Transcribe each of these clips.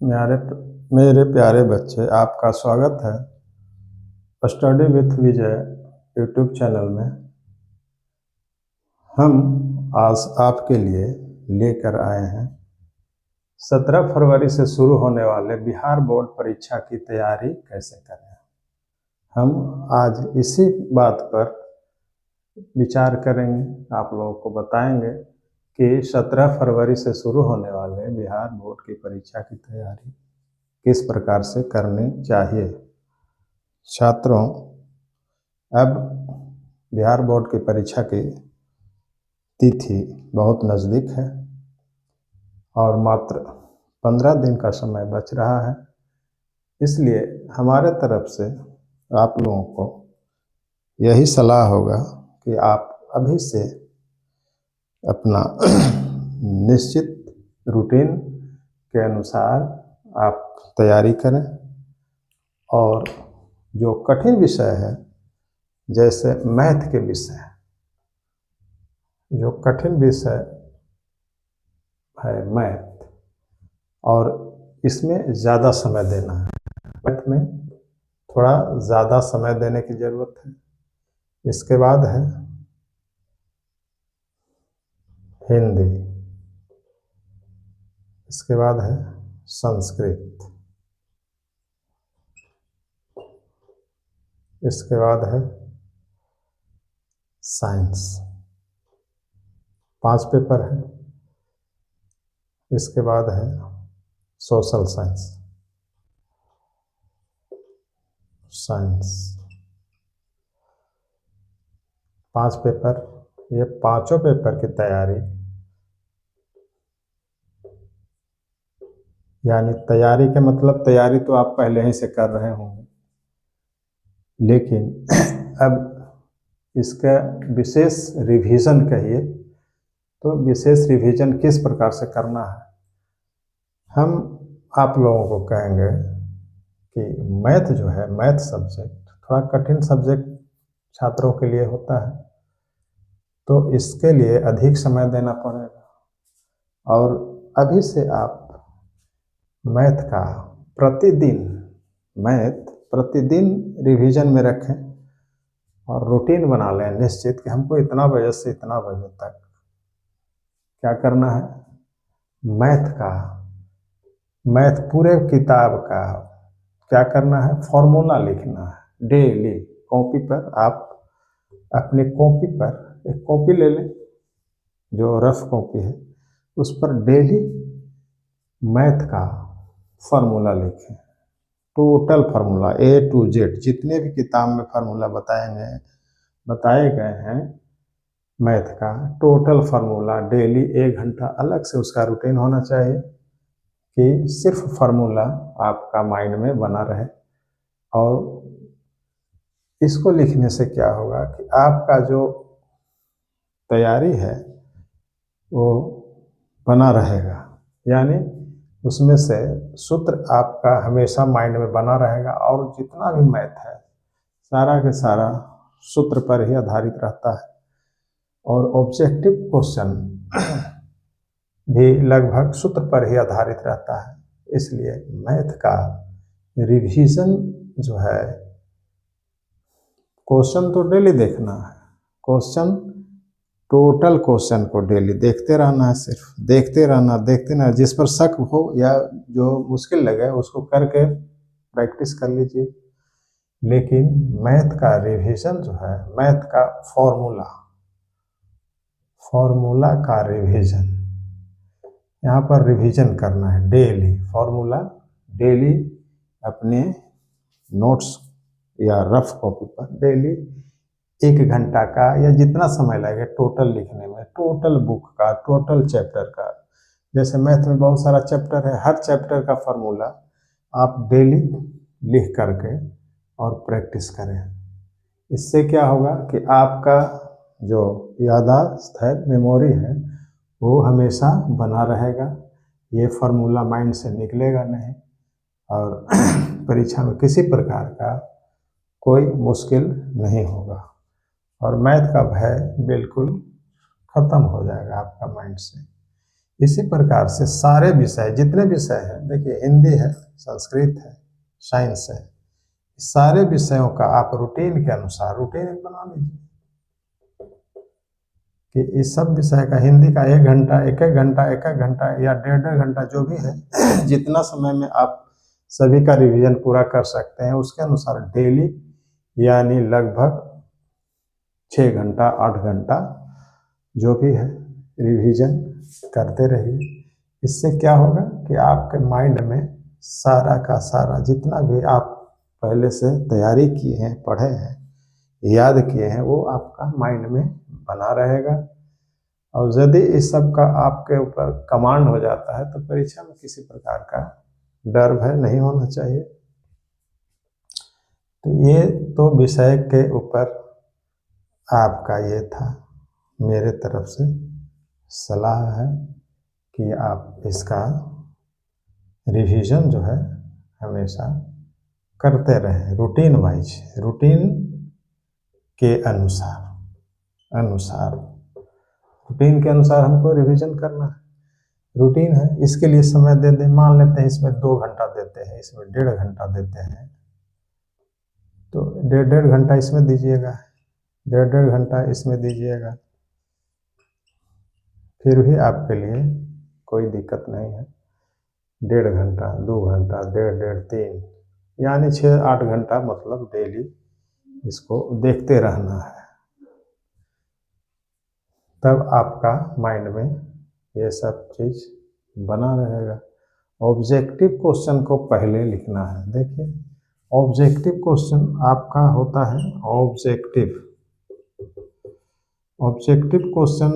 मेरे मेरे प्यारे बच्चे, आपका स्वागत है study with Vijay YouTube channel में। हम आज आपके लिए लेकर आए हैं 17 फरवरी से शुरू होने वाले बिहार बोर्ड परीक्षा की तैयारी कैसे करें। हम आज इसी बात पर विचार करेंगे, आप लोगों को बताएंगे कि 17 फरवरी से शुरू होने वाले बिहार बोर्ड की परीक्षा की तैयारी किस प्रकार से करनी चाहिए। छात्रों, अब बिहार बोर्ड की परीक्षा की तिथि बहुत नज़दीक है और मात्र 15 दिन का समय बच रहा है। इसलिए हमारे तरफ से आप लोगों को यही सलाह होगा कि आप अभी से अपना निश्चित रूटीन के अनुसार आप तैयारी करें और जो कठिन विषय है, जैसे मैथ के विषय, जो कठिन विषय है मैथ, और इसमें ज़्यादा समय देना है। मैथ में थोड़ा ज़्यादा समय देने की ज़रूरत है। इसके बाद है हिंदी, इसके बाद है संस्कृत, इसके बाद है साइंस। 5 पेपर है। इसके बाद है सोशल साइंस। 5 पेपर। ये पांचों पेपर की तैयारी, यानी तैयारी के मतलब तैयारी तो आप पहले ही से कर रहे होंगे, लेकिन अब इसका विशेष रिवीजन कहिए तो विशेष रिवीजन किस प्रकार से करना है। हम आप लोगों को कहेंगे कि मैथ जो है, मैथ सब्जेक्ट थोड़ा कठिन सब्जेक्ट छात्रों के लिए होता है, तो इसके लिए अधिक समय देना पड़ेगा। और अभी से आप मैथ का प्रतिदिन रिवीजन में रखें और रूटीन बना लें निश्चित कि हमको इतना बजे से इतना बजे तक क्या करना है। मैथ पूरे किताब का क्या करना है, फॉर्मूला लिखना है डेली। कॉपी पर आप अपने कॉपी पर एक कॉपी ले लें, जो रफ कॉपी है, उस पर डेली मैथ का फार्मूला लिखें। Total formula A to Z, जितने भी किताब में फार्मूला बताए गए हैं मैथ का, टोटल फार्मूला डेली 1 घंटा अलग से उसका रूटीन होना चाहिए कि सिर्फ फार्मूला आपका माइंड में बना रहे। और इसको लिखने से क्या होगा कि आपका जो तैयारी है वो बना रहेगा, यानी उसमें से सूत्र आपका हमेशा माइंड में बना रहेगा और जितना भी मैथ है सारा के सारा सूत्र पर ही आधारित रहता है। और ऑब्जेक्टिव क्वेश्चन भी लगभग सूत्र पर ही आधारित रहता है। इसलिए मैथ का रिवीजन जो है, क्वेश्चन तो डेली देखना है, टोटल क्वेश्चन को डेली देखते रहना है, सिर्फ देखते रहना। जिस पर शक हो या जो मुश्किल लगे उसको करके प्रैक्टिस कर लीजिए। लेकिन मैथ का रिवीजन जो है, मैथ का फॉर्मूला का रिवीजन, यहाँ पर रिवीजन करना है डेली। फॉर्मूला डेली अपने नोट्स या रफ कॉपी पर डेली 1 घंटा का या जितना समय लगे टोटल लिखने में, टोटल बुक का, टोटल चैप्टर का। जैसे मैथ में बहुत सारा चैप्टर है, हर चैप्टर का फार्मूला आप डेली लिख करके और प्रैक्टिस करें। इससे क्या होगा कि आपका जो याददाश्त है, मेमोरी है, वो हमेशा बना रहेगा। ये फार्मूला माइंड से निकलेगा नहीं और परीक्षा में किसी प्रकार का कोई मुश्किल नहीं होगा और मैथ का भय बिल्कुल खत्म हो जाएगा आपका माइंड से। इसी प्रकार से सारे विषय, जितने विषय हैं, देखिए हिंदी है, संस्कृत है, साइंस है, सारे विषयों का आप रूटीन के अनुसार रूटीन बना लीजिए कि इस सब विषय का हिंदी का 1 घंटा, 1-1 घंटा, 1-1 घंटा या 1.5-1.5 घंटा जो भी है जितना समय में आप सभी का रिवीजन पूरा कर सकते हैं उसके अनुसार डेली यानी लगभग 6 घंटा 8 घंटा जो भी है रिवीजन करते रहिए। इससे क्या होगा कि आपके माइंड में सारा का सारा जितना भी आप पहले से तैयारी किए हैं, पढ़े हैं, याद किए हैं, वो आपका माइंड में बना रहेगा। और यदि इस सब का आपके ऊपर कमांड हो जाता है तो परीक्षा में किसी प्रकार का डर भय नहीं होना चाहिए। तो ये तो विषय के ऊपर आपका ये था, मेरे तरफ से सलाह है कि आप इसका रिवीजन जो है हमेशा करते रहें, रूटीन वाइज, रूटीन के अनुसार रूटीन के अनुसार हमको रिवीजन करना है। रूटीन है, इसके लिए समय दे दें, मान लेते हैं इसमें 2 घंटा देते हैं, इसमें 1.5 घंटा देते हैं, तो 1.5-1.5 घंटा इसमें दीजिएगा, 1.5-1.5 घंटा इसमें दीजिएगा, फिर भी आपके लिए कोई दिक्कत नहीं है। 1.5 घंटा, 2 घंटा, 1.5-1.5, 3 यानी 6-8 घंटा मतलब डेली इसको देखते रहना है, तब आपका माइंड में ये सब चीज़ बना रहेगा। ऑब्जेक्टिव क्वेश्चन को पहले लिखना है। देखिए ऑब्जेक्टिव क्वेश्चन आपका होता है ऑब्जेक्टिव क्वेश्चन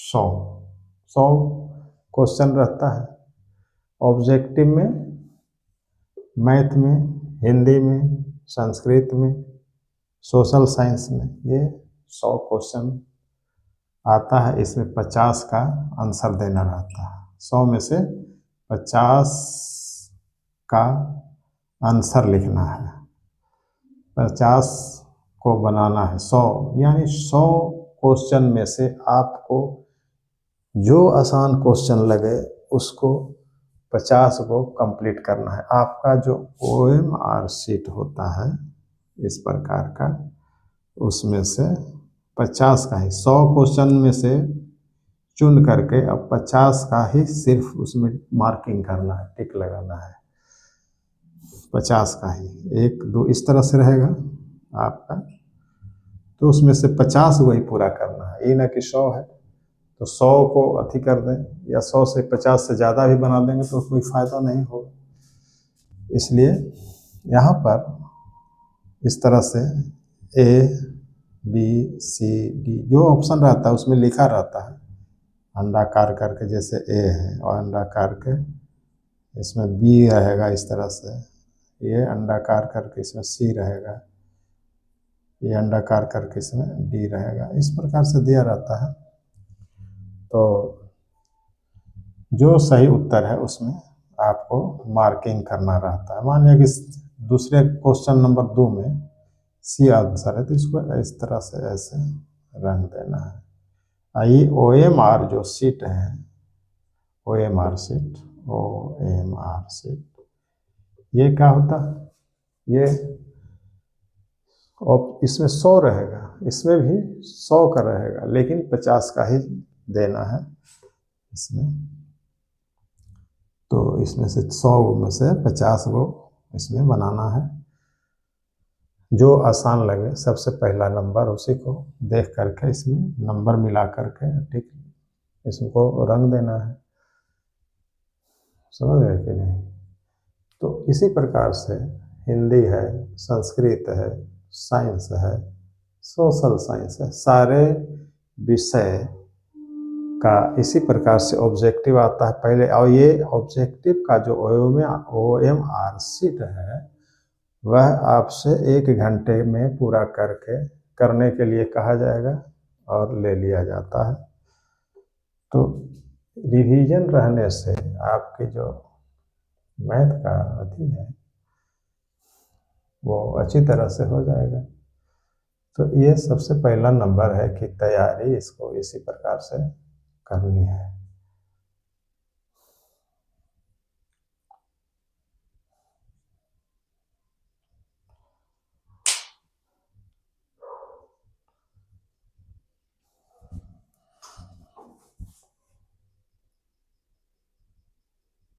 100 क्वेश्चन रहता है ऑब्जेक्टिव में, मैथ में, हिंदी में, संस्कृत में, सोशल साइंस में, ये 100 क्वेश्चन आता है। इसमें 50 का आंसर देना रहता है, 100 में से 50 का आंसर लिखना है, 50 को बनाना है 100, यानी 100 क्वेश्चन में से आपको जो आसान क्वेश्चन लगे उसको 50 को कंप्लीट करना है। आपका जो OMR शीट होता है इस प्रकार का, उसमें से 50 का ही 100 क्वेश्चन में से चुन करके अब 50 का ही सिर्फ उसमें मार्किंग करना है, टिक लगाना है, 50 का ही, 1 2 इस तरह से रहेगा आपका, तो उसमें से 50 वही पूरा करना है। ये ना कि 100 है तो 100 को अति कर दें या 100 से 50 से ज़्यादा भी बना देंगे तो कोई फ़ायदा नहीं होगा। इसलिए यहाँ पर इस तरह से ABCD जो ऑप्शन रहता है उसमें लिखा रहता है, अंडाकार करके, जैसे A है और अंडाकार के इसमें B रहेगा, इस तरह से ये अंडाकार करके इसमें C रहेगा, ये अंडाकार करके इसमें D रहेगा, इस प्रकार से दिया रहता है। तो जो सही उत्तर है उसमें आपको मार्किंग करना रहता है। मान लिया कि दूसरे क्वेश्चन नंबर 2 में C आंसर है तो इसको इस तरह से ऐसे रंग देना है। ये OMR जो शीट है, OMR शीट ये क्या होता है, ये और इसमें 100 रहेगा, इसमें भी 100 का रहेगा, लेकिन 50 का ही देना है इसमें। तो इसमें से 100 में से 50 को इसमें बनाना है। जो आसान लगे सबसे पहला नंबर उसी को देख करके इसमें नंबर मिला करके ठीक इसको रंग देना है, समझ गए कि नहीं। तो इसी प्रकार से हिंदी है, संस्कृत है, साइंस है, सोशल साइंस है, सारे विषय का इसी प्रकार से ऑब्जेक्टिव आता है पहले। और ये ऑब्जेक्टिव का जो OMR शीट है वह आपसे 1 घंटे में पूरा करने के लिए कहा जाएगा और ले लिया जाता है। तो रिवीजन रहने से आपकी जो मैथ का अति है वो अच्छी तरह से हो जाएगा। तो ये सबसे पहला नंबर है कि तैयारी इसको इसी प्रकार से करनी है।